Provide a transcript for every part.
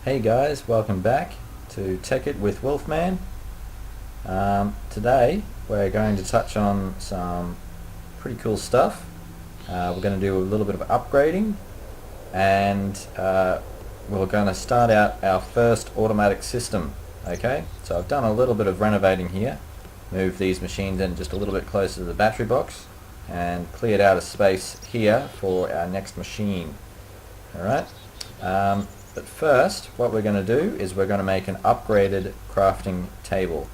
Hey guys, welcome back to Tekkit with Wolfman. Today we're going to touch on some pretty cool stuff. We're going to do a little bit of upgrading, and we're going to start out our first automatic system. Okay, so I've done a little bit of renovating here, moved these machines in just a little bit closer to the battery box, and cleared out a space here for our next machine. Alright. But first, what we're going to do is we're going to make an upgraded crafting table.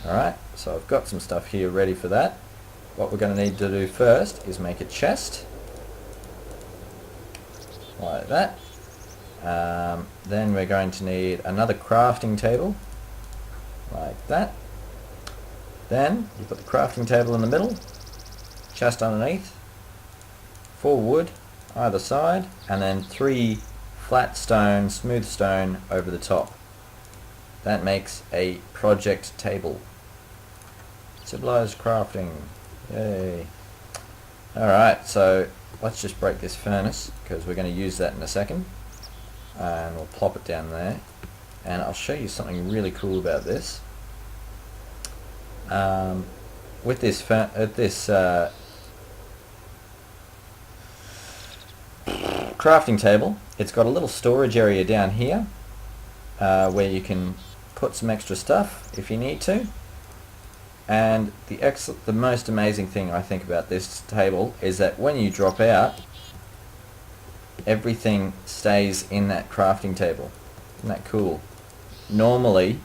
Alright, so I've got some stuff here ready for that. What we're going to need to do first is make a chest. Like that. Then we're going to need another crafting table. Like that. Then, you put the crafting table in the middle, chest underneath, 4 wood either side, and then 3 flat stone, smooth stone over the top. That makes a project table. Civilized crafting. Yay. Alright, so let's just break this furnace because we're going to use that in a second. And we'll plop it down there. And I'll show you something really cool about this. With this crafting table, it's got a little storage area down here where you can put some extra stuff if you need to. And the most amazing thing I think about this table is that when you drop out, everything stays in that crafting table. Isn't that cool? Normally,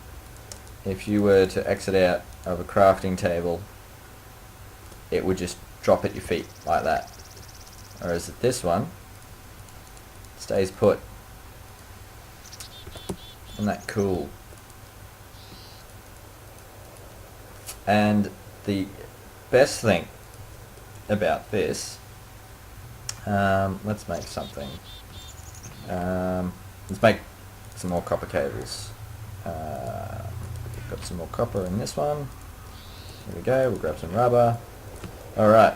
if you were to exit out of a crafting table, it would just drop at your feet like that. Whereas this one stays put. Isn't that cool? And the best thing about this, let's make something. Let's make some more copper cables. Got some more copper in this one. Here we go, we'll grab some rubber. Alright,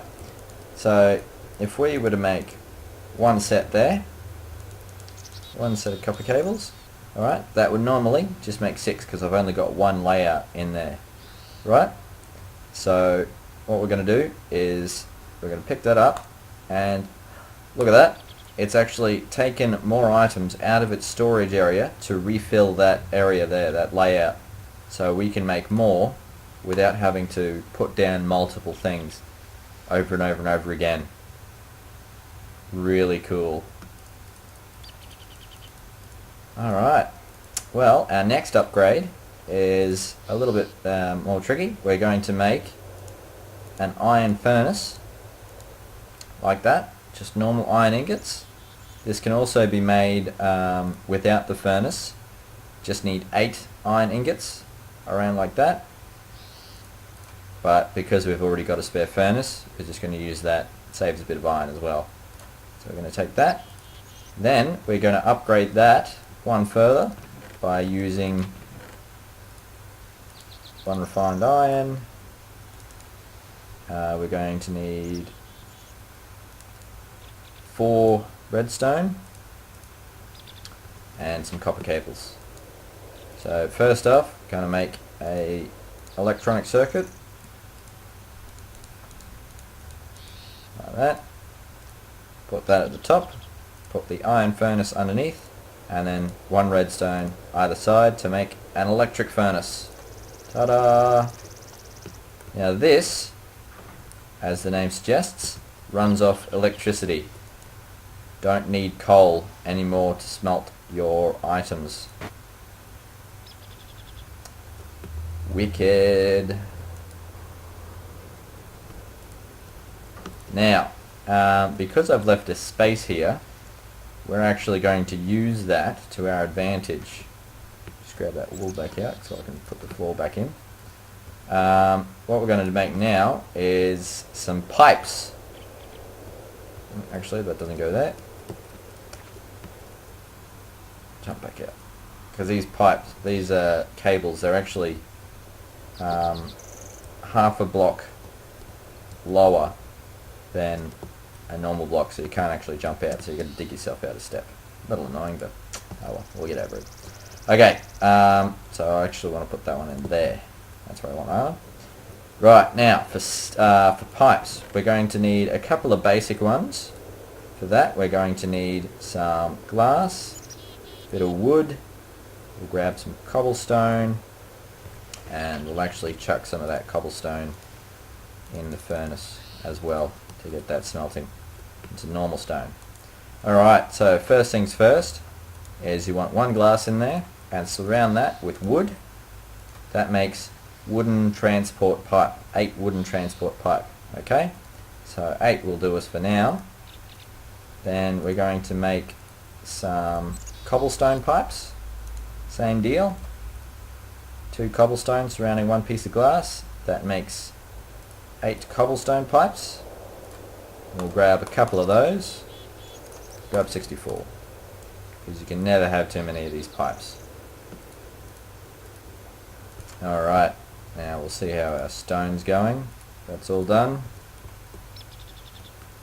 so if we were to make one set there, one set of copper cables, alright, that would normally just make 6 because I've only got one layout in there, right? So what we're going to do is we're going to pick that up, and look at that, it's actually taken more items out of its storage area to refill that area there, that layout, so we can make more without having to put down multiple things over and over and over again. Really cool. Alright, well, our next upgrade is a little bit more tricky. We're going to make an iron furnace like that, just normal iron ingots. This can also be made without the furnace. Just need 8 iron ingots around like that, but because we've already got a spare furnace, we're just going to use that. It saves a bit of iron as well. So we're going to take that, then we're going to upgrade that one further by using 1 refined iron. We're going to need 4 redstone and some copper cables. So first off, going to make a electronic circuit like that. Put that at the top, put the iron furnace underneath, and then 1 redstone either side to make an electric furnace. Ta-da! Now this, as the name suggests, runs off electricity. Don't need coal anymore to smelt your items. Wicked. Now, because I've left a space here, we're actually going to use that to our advantage. Just grab that wool back out so I can put the floor back in. What we're going to make now is some pipes. Actually, that doesn't go there. Jump back out. Because these pipes, these cables, they're actually half a block lower than a normal block, so you can't actually jump out, so you've got to dig yourself out a step. A little annoying, but Oh well, we'll get over it. Okay, so I actually want to put that one in there. That's where I want that. Right, now for pipes, we're going to need a couple of basic ones. For that, we're going to need some glass, a bit of wood. We'll grab some cobblestone, and we'll actually chuck some of that cobblestone in the furnace as well to get that smelting into normal stone. Alright, so first things first is you want one glass in there and surround that with wood. That makes wooden transport pipe, 8 wooden transport pipe. Okay, so 8 will do us for now. Then we're going to make some cobblestone pipes. Same deal. 2 cobblestone surrounding 1 piece of glass. That makes 8 cobblestone pipes. We'll grab a couple of those. Grab 64. Because you can never have too many of these pipes. Alright, now we'll see how our stone's going. That's all done.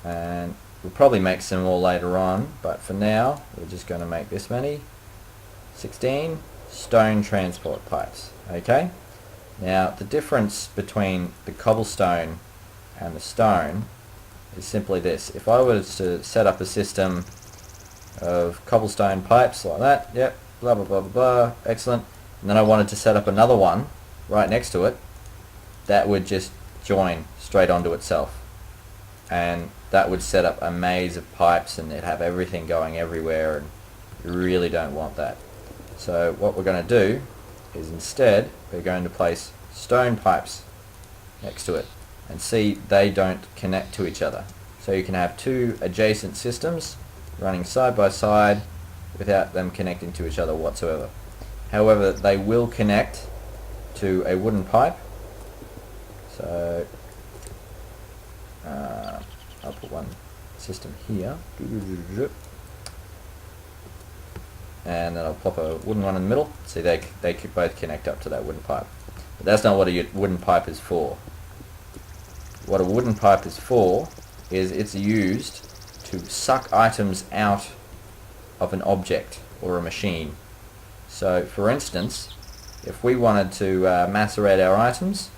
And we'll probably make some more later on, but for now we're just going to make this many. 16 stone transport pipes. Okay? Now the difference between the cobblestone and the stone is simply this. If I was to set up a system of cobblestone pipes like that, yep, blah blah blah blah blah, excellent, and then I wanted to set up another one right next to it, that would just join straight onto itself, and that would set up a maze of pipes and it'd have everything going everywhere, and you really don't want that. So what we're going to do is instead we're going to place stone pipes next to it, and see they don't connect to each other. So you can have 2 adjacent systems running side by side without them connecting to each other whatsoever. However, they will connect to a wooden pipe. So I'll put one system here, and then I'll pop a wooden one in the middle. See, they could both connect up to that wooden pipe. But that's not what a wooden pipe is for. What a wooden pipe is for is it's used to suck items out of an object or a machine. So for instance, if we wanted to macerate our items,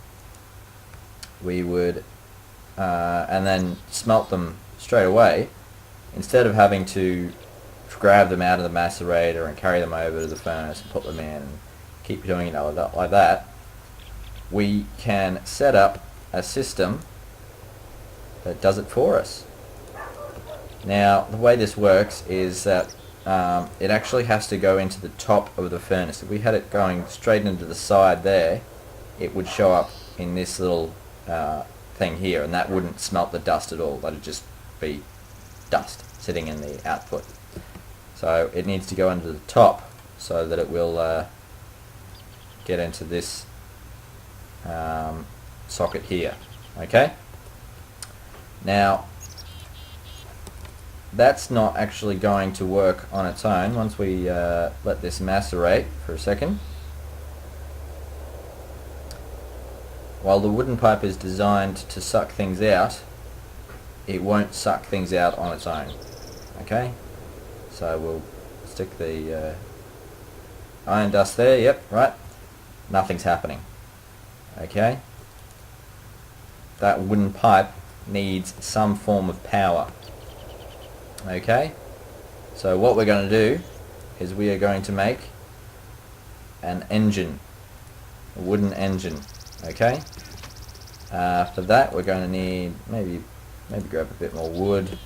we would and then smelt them straight away, instead of having to grab them out of the macerator and carry them over to the furnace and put them in and keep doing it like that, we can set up a system that does it for us. Now the way this works is that it actually has to go into the top of the furnace. If we had it going straight into the side there, it would show up in this little thing here, and that wouldn't smelt the dust at all. That would just be dust sitting in the output. So it needs to go into the top so that it will get into this socket here. Okay? Now that's not actually going to work on its own once we let this macerate for a second. While the wooden pipe is designed to suck things out, it won't suck things out on its own. Okay? So we'll stick the iron dust there, yep, right. Nothing's happening. Okay? That wooden pipe needs some form of power. Okay? So what we're going to do is we are going to make an engine. A wooden engine. Okay? For that we're going to need maybe grab a bit more wood.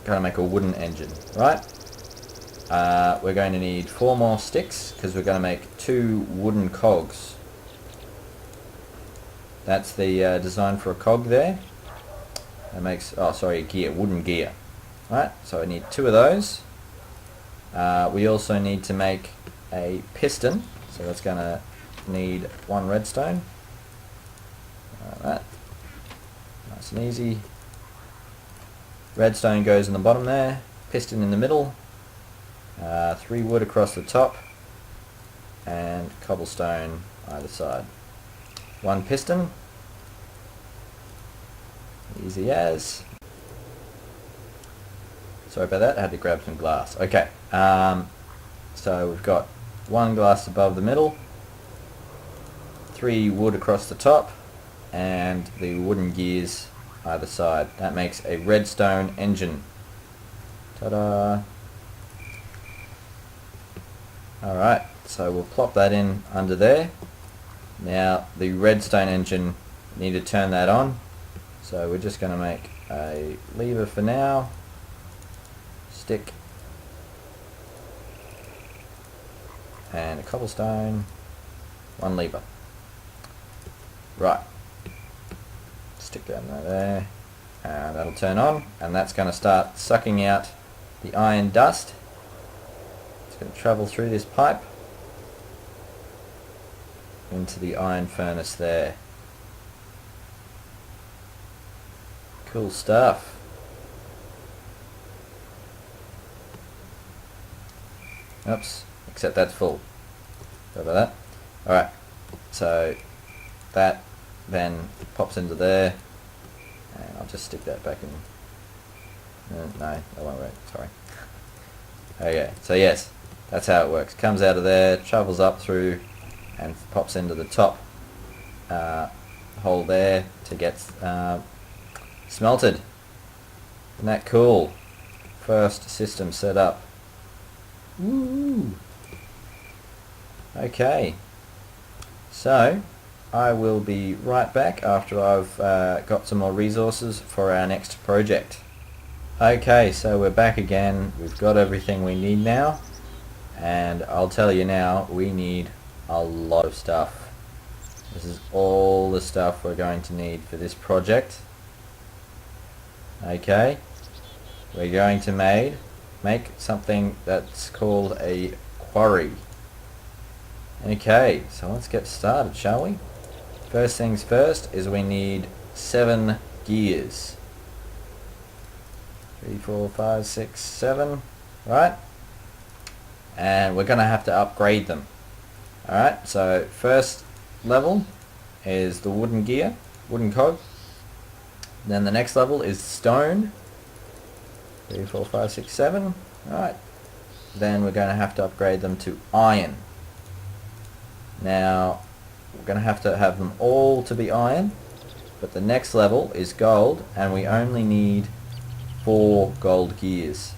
Going to make a wooden engine, right? We're going to need 4 more sticks because we're going to make 2 wooden cogs. That's the design for a cog there. That makes, oh sorry, a gear, wooden gear. Right, so I need 2 of those. We also need to make a piston, so that's going to need 1 redstone. Like that. Nice and easy. Redstone goes in the bottom there, piston in the middle, 3 wood across the top, and cobblestone either side. 1 piston. Easy as. Sorry about that, I had to grab some glass. Okay, so we've got one glass above the middle, 3 wood across the top, and the wooden gears either side. That makes a redstone engine. Ta-da! Alright, so we'll plop that in under there. Now the redstone engine, need to turn that on. So we're just going to make a lever for now. Stick. And a cobblestone. 1 lever. Right. Stick that in there. And that'll turn on. And that's going to start sucking out the iron dust. It's going to travel through this pipe into the iron furnace there. Cool stuff. Oops, except that's full. Sorry about that. Alright, so that then pops into there, and I'll just stick that back in. No, that won't work, sorry. Okay, so yes, that's how it works. Comes out of there, travels up through, and pops into the top hole there to get smelted. Isn't that cool? First system set up. Woo! Okay, so I will be right back after I've got some more resources for our next project. Okay, so we're back again. We've got everything we need now, and I'll tell you now, we need a lot of stuff. This is all the stuff we're going to need for this project. Okay, we're going to make something that's called a quarry. Okay, so let's get started, shall we? First things first is we need 7 gears. 3, 4, 5, 6, 7, right? And we're going to have to upgrade them. Alright, so first level is the wooden gear, wooden cog. Then the next level is stone. 3, 4, 5, 6, 7. Alright. Then we're going to have to upgrade them to iron. Now, we're going to have them all to be iron. But the next level is gold, and we only need 4 gold gears.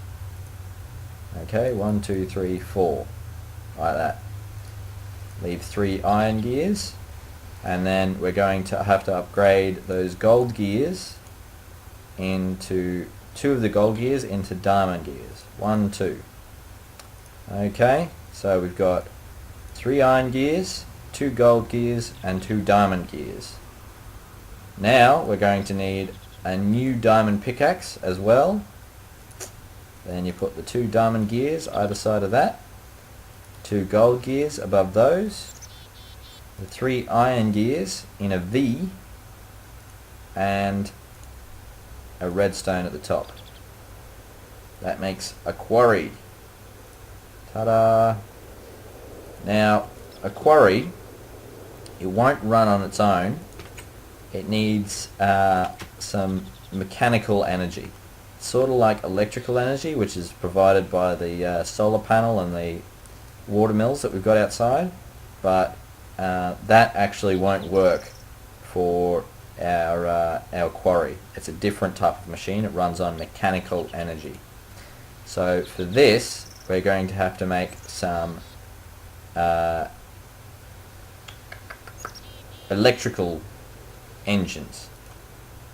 Okay, 1, 2, 3, 4. Like that. Leave 3 iron gears. And then we're going to have to upgrade those gold gears into 2 of the gold gears into diamond gears. 1, 2. Okay, so we've got 3 iron gears, 2 gold gears, and 2 diamond gears. Now we're going to need a new diamond pickaxe as well. Then you put the 2 diamond gears either side of that, 2 gold gears above those, the 3 iron gears in a V, and a redstone at the top. That makes a quarry. Ta-da! Now, a quarry, it won't run on its own. It needs some mechanical energy. Sort of like electrical energy, which is provided by the solar panel and the water mills that we've got outside, but that actually won't work for our quarry. It's a different type of machine. It runs on mechanical energy. So for this, we're going to have to make some electrical engines.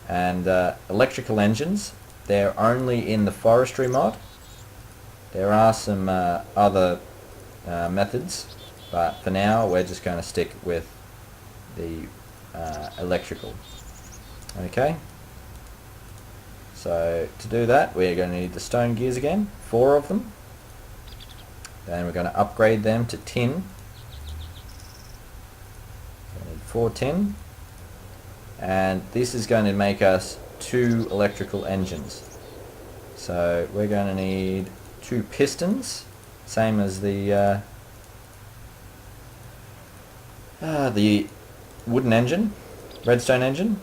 And electrical engines, they're only in the forestry mod. There are some other methods, but for now we're just going to stick with the electrical. Okay, so to do that we're going to need the stone gears again, 4 of them. Then we're going to upgrade them to tin. So we need 4 tin, and this is going to make us 2 electrical engines. So we're going to need 2 pistons, same as the wooden engine, redstone engine.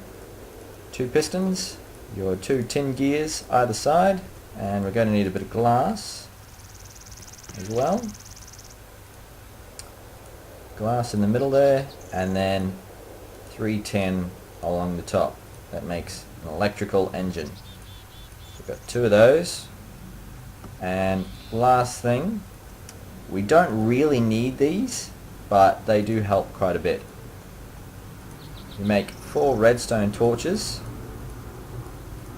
2 pistons, your 2 tin gears either side, And we're going to need a bit of glass as well. Glass in the middle there, and then 310 along the top. That makes an electrical engine. We've got 2 of those. And last thing, we don't really need these, but they do help quite a bit. You make 4 redstone torches,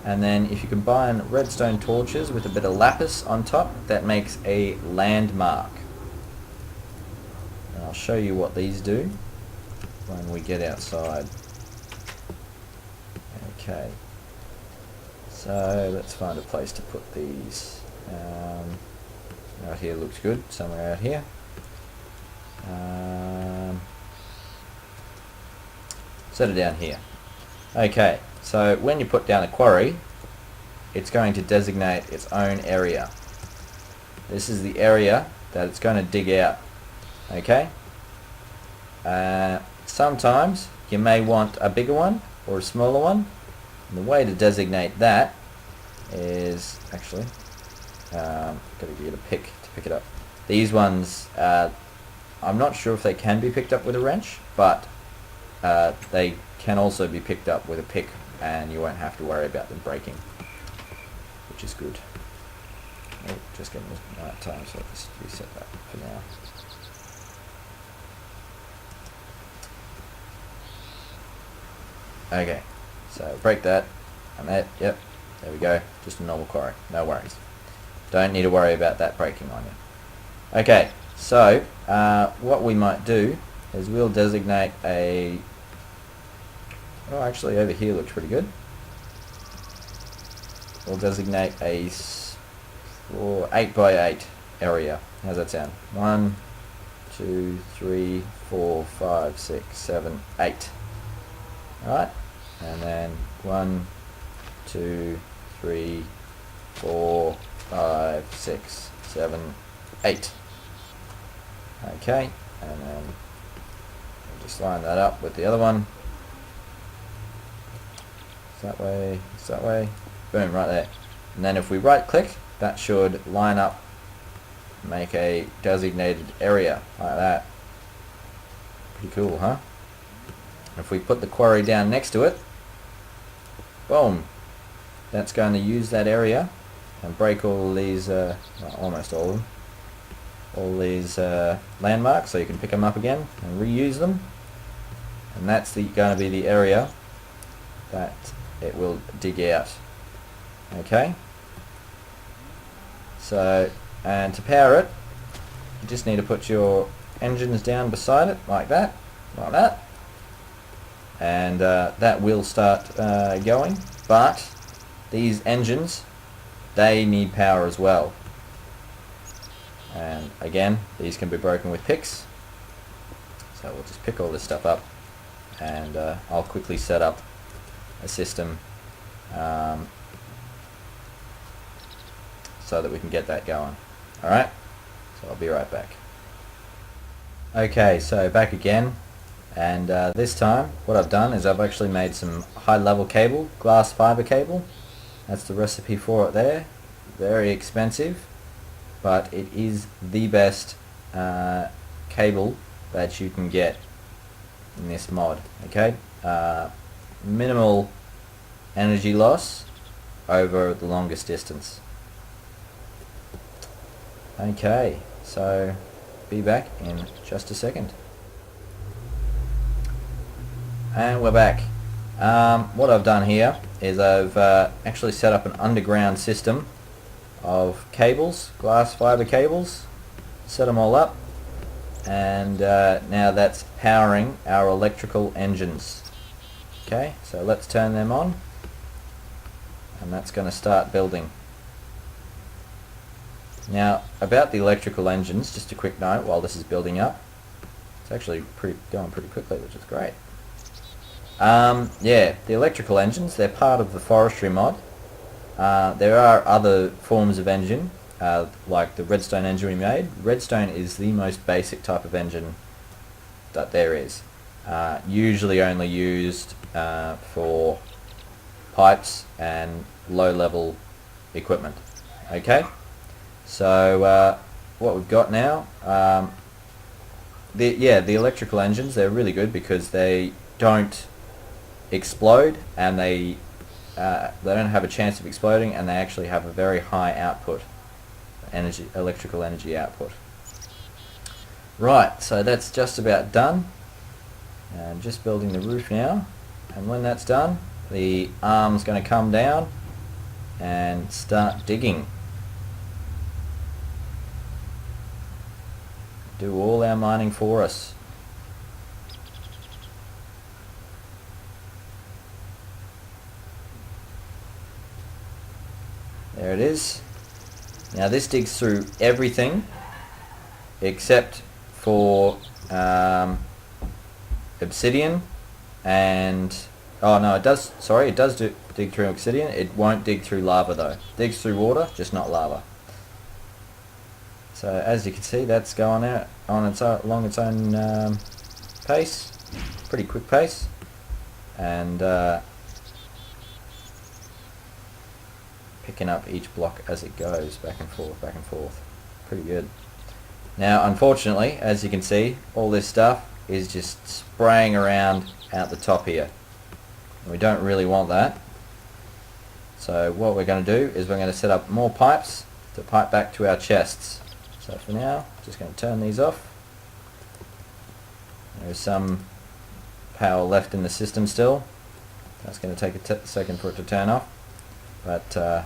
and then if you combine redstone torches with a bit of lapis on top, that makes a landmark. And I'll show you what these do when we get outside. Okay, so let's find a place to put these. Out here looks good, somewhere out here. Set it down here. Okay, so when you put down a quarry, it's going to designate its own area. This is the area that it's going to dig out. Okay? Sometimes you may want a bigger one or a smaller one. And the way to designate that is actually got to get a pick to pick it up. These ones, I'm not sure if they can be picked up with a wrench, but they can also be picked up with a pick, and you won't have to worry about them breaking, which is good. Oh, just getting the right time, so I'll just reset that for now. Okay, so break that, and that, yep, there we go, just a normal quarry, no worries. Don't need to worry about that breaking on you. Okay, so what we might do is we'll designate a... Oh, actually over here looks pretty good. We'll designate a 8x8 area. How's that sound? 1, 2, 3, 4, 5, 6, 7, 8. Alright, and then 1, 2, 3, 4, 5, 6, 7, 8. Okay, and then we'll just line that up with the other one. That way, it's that way, boom, right there. And then if we right click, that should line up, make a designated area like that. Pretty cool, huh? If we put the quarry down next to it, boom, that's going to use that area and break all these, well, almost all of them, all these landmarks, so you can pick them up again and reuse them. And that's going to be the area that it will dig out. Okay, so, and to power it, you just need to put your engines down beside it like that, and that will start going. But these engines, they need power as well, and again, these can be broken with picks. So we'll just pick all this stuff up, and I'll quickly set up a system so that we can get that going. Alright, so I'll be right back. Okay, so back again, and this time what I've done is I've actually made some high level cable, glass fiber cable. That's the recipe for it there. Very expensive, but it is the best cable that you can get in this mod. Okay, minimal energy loss over the longest distance. Okay, so be back in just a second. And we're back. What I've done here is I've actually set up an underground system of cables, glass fiber cables, set them all up, and now that's powering our electrical engines. Okay, so let's turn them on, and that's going to start building. Now, about the electrical engines, just a quick note while this is building up. It's actually going pretty quickly, which is great. Yeah, the electrical engines, they're part of the forestry mod. There are other forms of engine, like the redstone engine we made. Redstone is the most basic type of engine that there is. Usually only used for pipes and low-level equipment. Okay, so what we've got now, the electrical engines, they're really good because they don't explode, and they don't have a chance of exploding, and they actually have a very high output, electrical energy output. Right, so that's just about done. I'm just building the roof now, and when that's done, the arm's going to come down and start digging. Do all our mining for us. There it is. Now this digs through everything except for obsidian and it does dig through obsidian. It won't dig through lava though. It digs through water, just not lava. So as you can see, that's going out on along its own pace, pretty quick pace, and picking up each block as it goes, back and forth, pretty good. Now unfortunately, as you can see, all this stuff is just spraying around out the top here. We don't really want that. So what we're going to do is we're going to set up more pipes to pipe back to our chests. So for now, just going to turn these off. There's some power left in the system still. That's going to take a second for it to turn off, but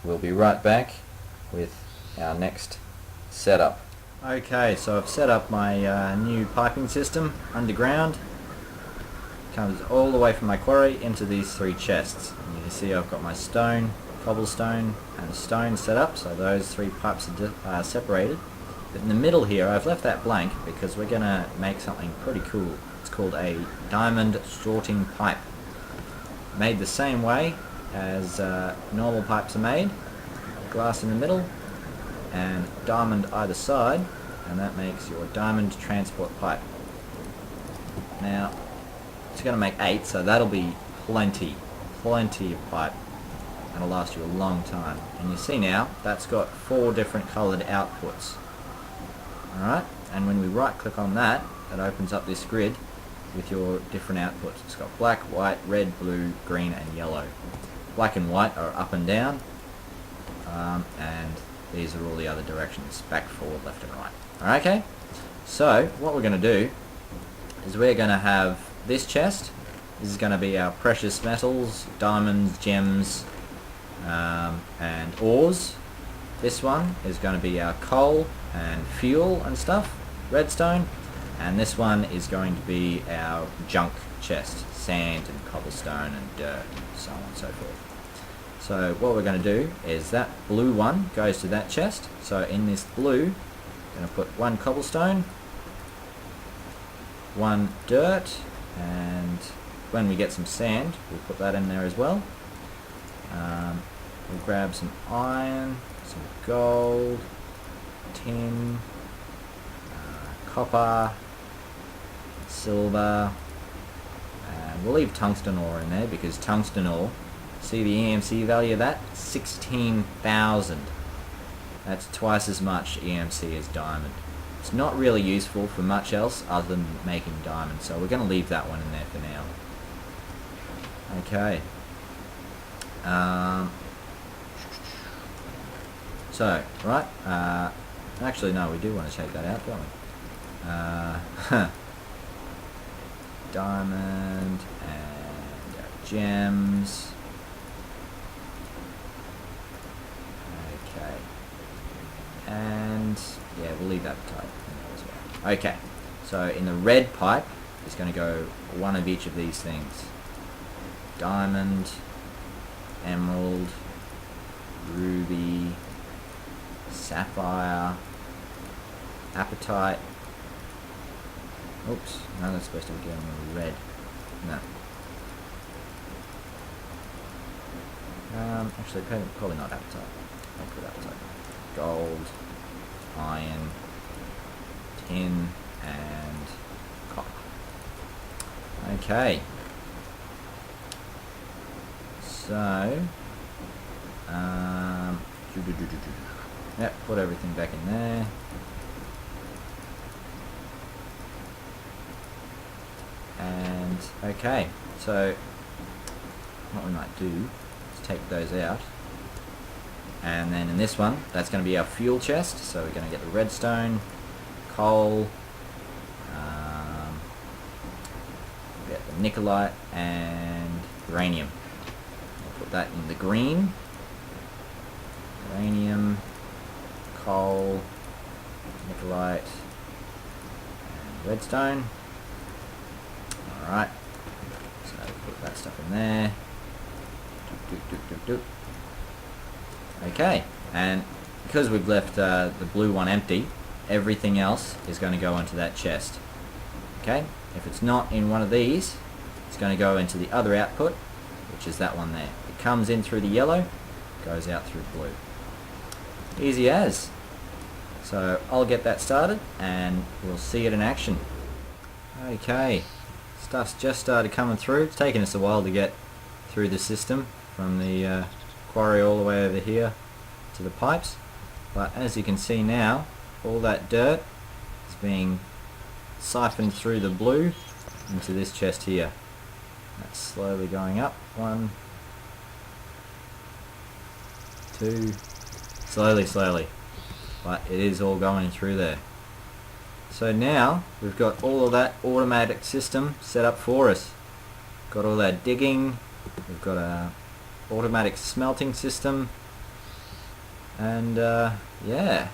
we'll be right back with our next setup. Okay, so I've set up my new piping system underground. Comes all the way from my quarry into these three chests. And you can see I've got my stone, cobblestone and stone set up, so those three pipes are separated. But in the middle here I've left that blank because we're going to make something pretty cool. It's called a diamond sorting pipe. Made the same way as normal pipes are made. Glass in the middle and diamond either side, and that makes your diamond transport pipe. Now it's going to make 8, so that'll be plenty of pipe. That'll last you a long time. And you see now that's got 4 different coloured outputs. Alright, and when we right click on that, it opens up this grid with your different outputs. It's got black, white, red, blue, green and yellow. Black and white are up and down, and these are all the other directions, back, forward, left and right. Okay, so what we're going to do is we're going to have this chest. This is going to be our precious metals, diamonds, gems, and ores. This one is going to be our coal and fuel and stuff, redstone, and this one is going to be our junk chest, sand and cobblestone and dirt, so on and so forth. So what we're going to do is that blue one goes to that chest. So in this blue, I'm going to put 1 cobblestone, 1 dirt, and when we get some sand, we'll put that in there as well. We'll grab some iron, some gold, tin, copper, silver, and we'll leave tungsten ore in there because tungsten ore, see the EMC value of that? 16,000. That's twice as much EMC as diamond. It's not really useful for much else other than making diamonds, so we're going to leave that one in there for now. Okay. So, right, actually no, we do want to take that out, don't we? Diamond and our gems. Okay. And yeah, we'll leave that type in there as well. Okay, so in the red pipe is going to go one of each of these things. Diamond, emerald, ruby, sapphire, apatite. Oops, no, that's supposed to be going in the red. No. Actually, probably not apatite. I'll put apatite. Gold, iron, tin, and copper. Okay. So, Yep, put everything back in there. And okay, so what we might do is take those out, and then in this one, that's going to be our fuel chest. So we're going to get the redstone, coal, get the nickelite and uranium. We'll put that in the green. Uranium, coal, nickelite, and redstone. Alright, so put that stuff in there. Okay, and because we've left the blue one empty, everything else is going to go into that chest. Okay, if it's not in one of these, it's going to go into the other output, which is that one there. It comes in through the yellow, goes out through blue. Easy as. So I'll get that started and we'll see it in action. Okay, stuff's just started coming through. It's taken us a while to get through the system from the quarry all the way over here to the pipes, but as you can see now, all that dirt is being siphoned through the blue into this chest here. That's slowly going up. 1, 2, slowly, but it is all going through there. So now we've got all of that automatic system set up for us. Got all that digging, we've got a automatic smelting system, and yeah,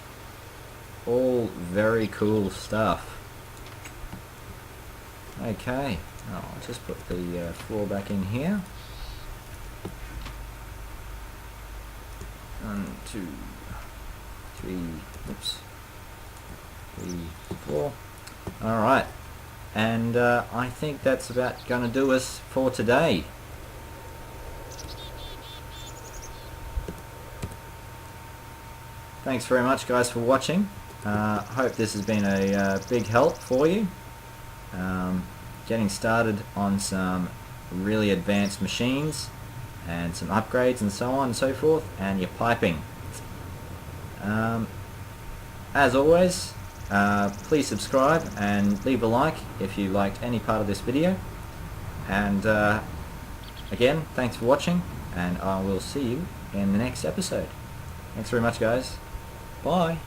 all very cool stuff. Okay, I'll just put the floor back in here. 1, 2, 3, oops, 3, 4. Alright, and I think that's about going to do us for today. Thanks very much guys for watching. Hope this has been a big help for you. Getting started on some really advanced machines and some upgrades and so on and so forth, and your piping. As always, please subscribe and leave a like if you liked any part of this video, and again, thanks for watching, and I will see you in the next episode. Thanks very much guys. Bye.